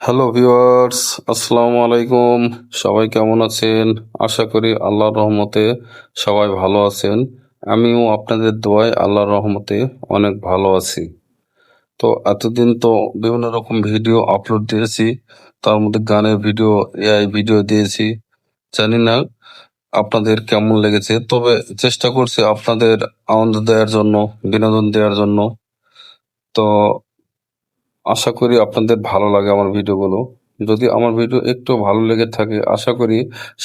Hello viewers, আসসালামু আলাইকুম। সবাই কেমন আছেন? আশা করি আল্লাহর রহমতে সবাই ভালো আছেন। আমিও আপনাদের দোয়ায় আল্লাহর রহমতে অনেক ভালো আছি। তো এতদিন তো বিভিন্ন রকম ভিডিও আপলোড দিয়েছি, তার মধ্যে গানের ভিডিও, এআই ভিডিও দিয়েছি। জানি না আপনাদের কেমন লেগেছে, তবে চেষ্টা করছি আপনাদের আনন্দ দেওয়ার জন্য, বিনোদন দেওয়ার জন্য। তো আশা করি আপনাদের ভালো লাগে আমার ভিডিওগুলো। যদি আমার ভিডিও একটু ভালো লেগে থাকে, আশা করি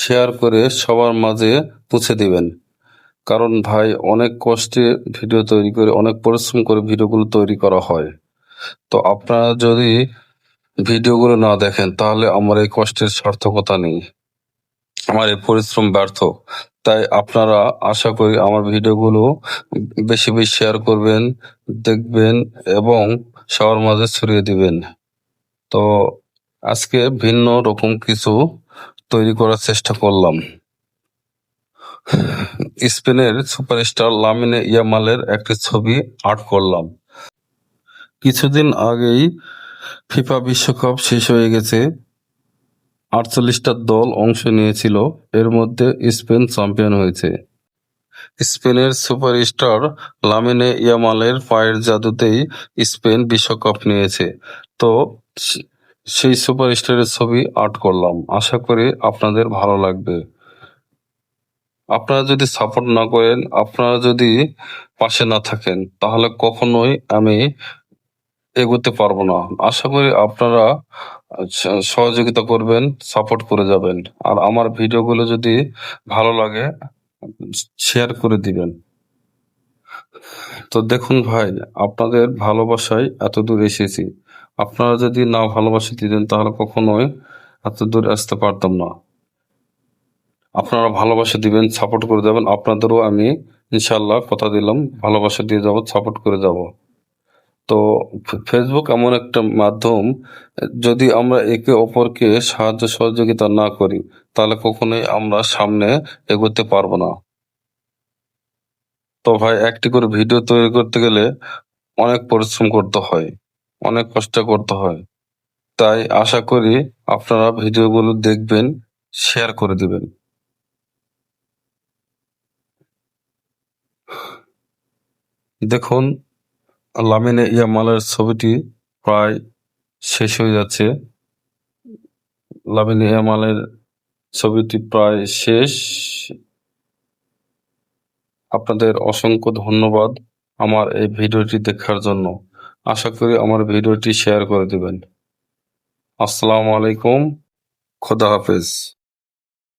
শেয়ার করে সবার মাঝে পৌঁছে দিবেন। কারণ ভাই, অনেক কষ্টে ভিডিও তৈরি করে, অনেক পরিশ্রম করে ভিডিওগুলো তৈরি করা হয়। তো আপনারা যদি ভিডিওগুলো না দেখেন, তাহলে আমার এই কষ্টের সার্থকতা নেই, আমার এই পরিশ্রম ব্যর্থ। তাই আপনারা, আশা করি আমার ভিডিওগুলো বেশি বেশি শেয়ার করবেন, দেখবেন এবং সবার মাঝে ছড়িয়ে দিবেন। তো আজকে ভিন্ন রকম কিছু তৈরি করার চেষ্টা করলাম। স্পেনের সুপারস্টার লামিনে ইয়ামালের একটি ছবি আর্ট করলাম। কিছুদিন আগেই ফিফা বিশ্বকাপ শেষ হয়ে গেছে। 48টা দল অংশ নিয়েছিল, এর মধ্যে স্পেন চ্যাম্পিয়ন হয়েছে। স্পেনের সুপারস্টার লামিনে ইয়ামালের পায়ের জাদুতেই স্পেন বিশ্বকাপ নিয়েছে। তো সেই সুপারস্টারের ছবি আর্ট করলাম, আশা করি আপনাদের ভালো লাগবে। আপনারা যদি সাপোর্ট না করেন, আপনারা যদি পাশে না থাকেন, তাহলে কখনোই আমি এগোতে পারবো না। আশা করি আপনারা সহযোগিতা করবেন, সাপোর্ট করে যাবেন। আর আমার ভিডিওগুলো যদি ভালো লাগে, শেয়ার করে দিবেন। তো দেখুন ভাই, আপনাদের ভালোবাসায় এত দূর এসেছি। আপনারা যদি না ভালোবাসা দিতেন, তাহলে কখনোই এত দূর আসতে পারতাম না। আপনারা ভালোবাসা দিবেন, সাপোর্ট করে যাবেন। আপনাদেরও আমি ইনশাল্লাহ কথা দিলাম, ভালোবাসা দিয়ে যাব, সাপোর্ট করে যাব। তো ফেসবুক এমন একটা মাধ্যম, যদি আমরা একে অপরকে সাহায্য সহযোগিতা না করি, তাহলে কখনোই আমরা সামনে এগোতে পারবো না। তো ভাই, একটি করে ভিডিও তৈরি করতে গেলে অনেক পরিশ্রম করতে হয়, অনেক কষ্ট করতে হয়। তাই আশা করি আপনারা ভিডিওগুলো দেখবেন, শেয়ার করে দিবেন। দেখুন, লামিনে ইয়ামালের ছবিটি প্রায় শেষ হয়ে যাচ্ছে। লামিনে ইয়ামালের ছবিটি প্রায় শেষ। আপনাদের অসংখ্য ধন্যবাদ আমার এই ভিডিওটি দেখার জন্য। আশা করি আমার ভিডিওটি শেয়ার করে দিবেন। আসসালামু আলাইকুম, খোদা হাফেজ।